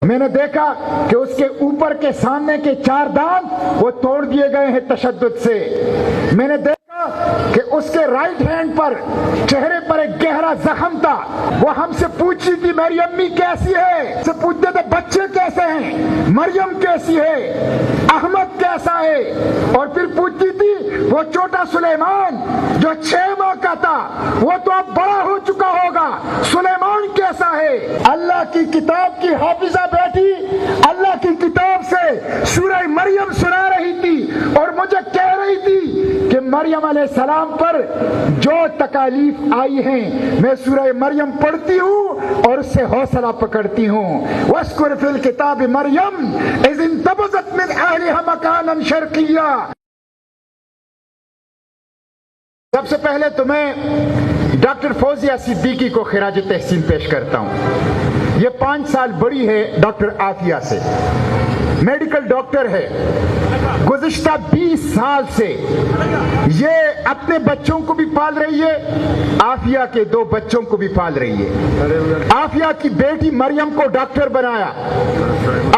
میں نے دیکھا کہ اس کے اوپر کے سامنے کے 4 دانت وہ توڑ دیے گئے ہیں تشدد سے. میں نے دیکھا کہ اس کے رائٹ ہینڈ پر چہرے پر ایک گہرا زخم تھا. وہ ہم سے پوچھ رہی تھی میری امی کیسی ہے, سے پوچھتے تھے بچے کیسے ہیں, مریم کیسی ہے, احمد کیسا ہے, اور پھر پوچھتی تھی وہ چھوٹا سلیمان جو 6 ماہ کا تھا وہ تو اب بڑا ہو چکا ہوگا, سلیمان کیسا ہے. اللہ کی کتاب کی حافظہ بیٹھی اللہ کی کتاب سے سورہ مریم سنا رہی تھی اور مجھے کہہ رہی تھی کہ مریم علیہ السلام پر جو تکالیف آئی ہیں میں سورہ مریم پڑھتی ہوں اور اس سے حوصلہ پکڑتی ہوں. وَاذْكُرْ فِي الْكِتَابِ مَرْيَمَ إِذِ انتبذت مِنْ أَهْلِهَا مَكَانًا شَرْقِيًّا. سب سے پہلے تو میں ڈاکٹر فوزیہ صدیقی کو خراج تحسین پیش کرتا ہوں. یہ 5 سال بڑی ہے ڈاکٹر عافیہ سے, میڈیکل ڈاکٹر ہے. گزشتہ 20 سال سے یہ اپنے بچوں کو بھی پال رہی ہے, عافیہ کے 2 بچوں کو بھی پال رہی ہے. عافیہ کی بیٹی مریم کو ڈاکٹر بنایا,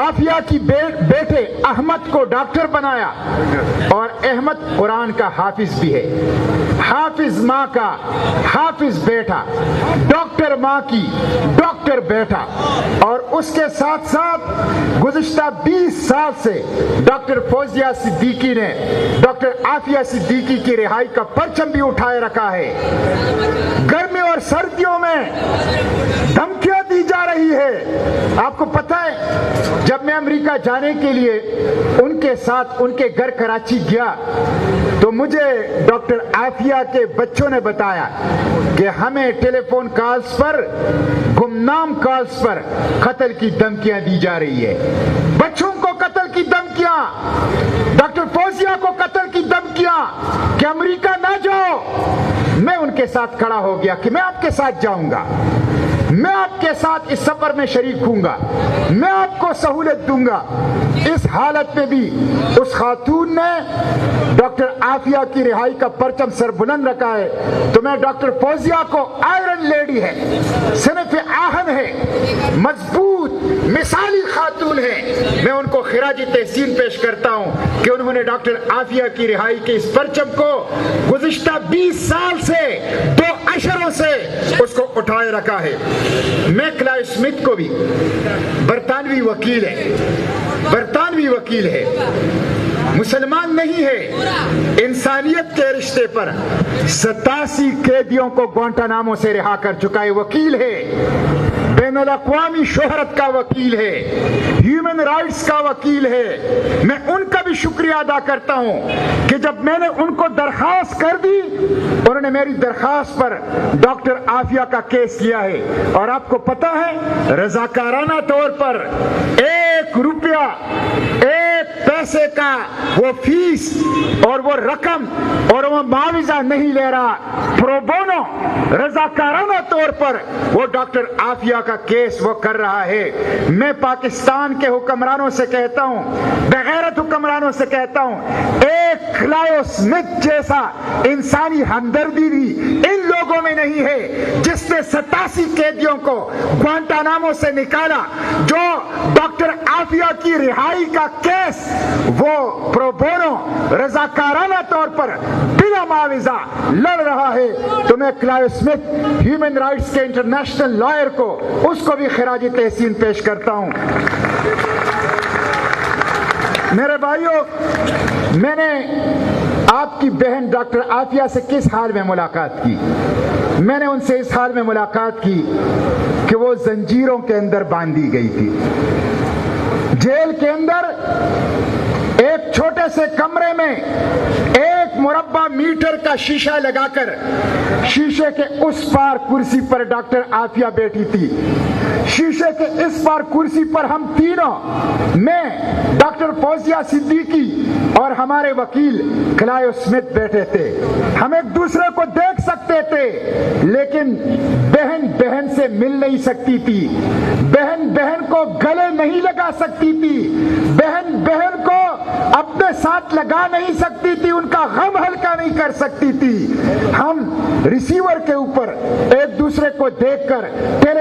عافیہ کی بیٹے احمد کو ڈاکٹر بنایا, اور احمد قرآن کا حافظ بھی ہے. حافظ ماں کا حافظ بیٹا, ڈاکٹر ماں کی ڈاکٹر بیٹا. اور اس کے ساتھ ساتھ گزشتہ 20 سال سے ڈاکٹر فوزیہ صدیقی نے ڈاکٹر عافیہ صدیقی کی رہائی کا پرچم بھی اٹھائے رکھا ہے. گرمی اور سردیوں میں دھمکیاں دی جا رہی ہے. آپ کو پتہ ہے جب میں امریکہ جانے کے لیے ان کے ساتھ ان کے گھر کراچی گیا تو مجھے ڈاکٹر عافیہ کے بچوں نے بتایا کہ ہمیں ٹیلی فون کالز پر, گمنام کالز پر قتل کی دھمکیاں دی جا رہی ہے. بچوں کو قتل کی دھمکیاں, ڈاکٹر فوزیہ کو قتل کی دھمکیاں کہ امریکہ نہ جاؤ. میں ان کے ساتھ کھڑا ہو گیا کہ میں آپ کے ساتھ جاؤں گا, میں آپ کے ساتھ اس سفر میں شریک ہوں گا, میں آپ کو سہولت دوں گا. اس حالت میں بھی اس خاتون نے ڈاکٹر عافیہ کی رہائی کا پرچم سر بلند رکھا ہے. تو میں ڈاکٹر فوزیہ کو آئرن لیڈی ہے, صنف آہن ہے, مضبوط مثالی خاتون ہے, میں ان کو خراج تحسین پیش کرتا ہوں کہ انہوں نے ڈاکٹر عافیہ کی رہائی کے اس پرچم کو گزشتہ 20 سال سے 2 اشروں سے اس کو اٹھائے رکھا ہے. میں کلائیو اسمتھ کو بھی برطانوی وکیل ہے, مسلمان نہیں ہے, انسانیت کے رشتے پر 87 قیدیوں کو گوانٹانامو سے رہا کر چکا ہے, وکیل ہے, بین الاقوامی شہرت کا وکیل ہے, ہیومن رائٹس کا وکیل ہے. میں ان کا بھی شکریہ ادا کرتا ہوں کہ جب میں نے ان کو درخواست کر دی انہوں نے میری درخواست پر ڈاکٹر عافیہ کا کیس لیا ہے. اور آپ کو پتہ ہے رضاکارانہ طور پر 1 روپیہ 1 پیسے کا وہ فیس اور وہ رقم اور وہ معاوضہ نہیں لے رہا, پرو بونو رضاکارانہ طور پر وہ ڈاکٹر عافیہ کا کیس وہ کر رہا ہے. میں پاکستان کے حکمرانوں سے کہتا ہوں, بغیرت حکمرانوں سے کہتا ہوں, ایک کلائیو اسمتھ جیسا انسانی ہمدردی بھی ان لوگوں میں نہیں ہے جس نے 87 قیدیوں کو گوانٹانامو سے نکالا. جو ڈاکٹر عافیہ کی رہائی کا کیس وہ پرو بونو رضاکارانہ طور پر بلا معاوضہ لڑ رہا ہے, تو میں کلائیو اسمتھ ہیومن رائٹس کے انٹرنیشنل لائر کو اس کو بھی خراج تحسین پیش کرتا ہوں. میرے بھائیوں, میں نے آپ کی بہن ڈاکٹر عافیہ سے کس حال میں ملاقات کی؟ میں نے ان سے اس حال میں ملاقات کی کہ وہ زنجیروں کے اندر باندھی گئی تھی. جیل کے اندر ایک چھوٹے سے کمرے میں 1 مربع میٹر کا شیشہ لگا کر شیشے کے اس پار کرسی پر ڈاکٹر عافیہ بیٹھی تھی, شیشے کے اس پار کرسی پر ہم تینوں, میں ڈاکٹر فوزیہ صدیقی اور ہمارے وکیل کلائیو اسمتھ بیٹھے تھے. ہم ایک دوسرے کو دیکھ سکتے تھے لیکن بہن بہن سے مل نہیں سکتی تھی, بہن بہن کو گلے نہیں لگا سکتی تھی, بہن بہن کو اپنے ساتھ لگا نہیں سکتی تھی, ان کا غم ہلکا نہیں کر سکتی تھی. ہم ریسیور کے اوپر ایک دوسرے کو دیکھ کر, ٹیلی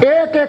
1-1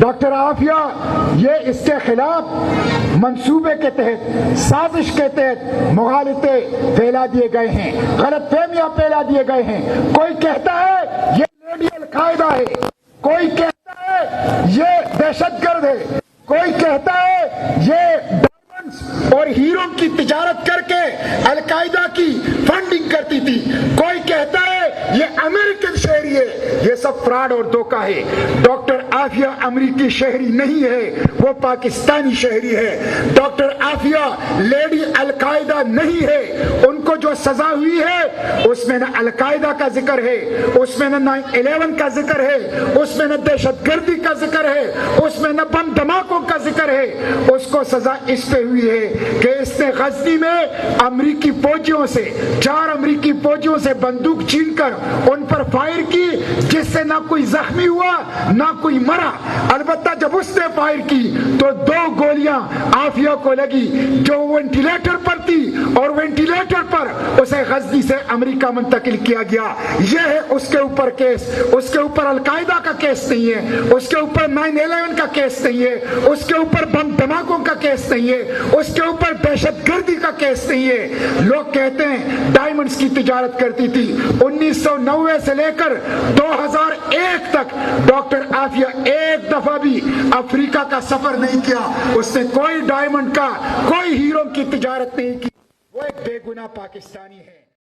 ڈاکٹر عافیہ یہ اس کے خلاف منصوبے کے تحت سازش کے تحت مغالطے پھیلا دیے گئے ہیں, غلط فہمیاں پھیلا دیے گئے ہیں. کوئی کہتا ہے یہ لیڈی القاعدہ ہے, کوئی کہتا ہے یہ دہشت گرد ہے, کوئی کہتا ہے یہ ڈائمنڈز اور ہیرو کی تجارت کر کے القاعدہ کی فنڈنگ کرتی تھی, کوئی کہتا ہے یہ امریکن شہری ہے. یہ سب فراڈ اور دھوکہ ہے. ڈاکٹر عافیہ امریکی شہری نہیں ہے, وہ پاکستانی شہری ہے. ڈاکٹر عافیہ لیڈی القاعدہ نہیں ہے. ان کو جو سزا ہوئی ہے اس میں نہ القاعدہ کا ذکر ہے, اس میں نہ 9/11 کا ذکر ہے, اس میں نہ دہشت گردی کا ذکر ہے, اس میں نہ بم دھماکوں کا ذکر ہے. اس کو سزا اس پہ ہوئی ہے کہ اس نے غزنی میں امریکی فوجیوں سے 4 امریکی فوجیوں سے بندوق چھین کر ان پر فائر کی, جس سے نہ کوئی زخمی ہوا نہ کوئی مرا. البتہ جب اس نے فائر کی تو 2 گولیاں عافیہ کو لگی جو وینٹیلیٹر پر تھی, اور وینٹیلیٹر پر اسے غزنی سے امریکہ منتقل کیا گیا. یہ ہے اس کے اوپر کیس. اس کے اوپر القاعدہ کا کیس نہیں ہے, اس کے اوپر 9/11 کا کیس نہیں ہے, اس کے اوپر بم دھماکوں کا کیس نہیں ہے, اس کے اوپر دہشت گردی کا کیس نہیں ہے. لوگ کہتے ہیں ڈائمنڈز کی تجارت کرتی تھی. 1990 سے لے کر 2001 تک ڈاکٹر عافیہ ایک دفعہ بھی افریقہ کا سفر نہیں کیا. اس نے کوئی ڈائمنڈ کا, کوئی ہیرو کی تجارت نہیں کی. وہ ایک بے گناہ پاکستانی ہے.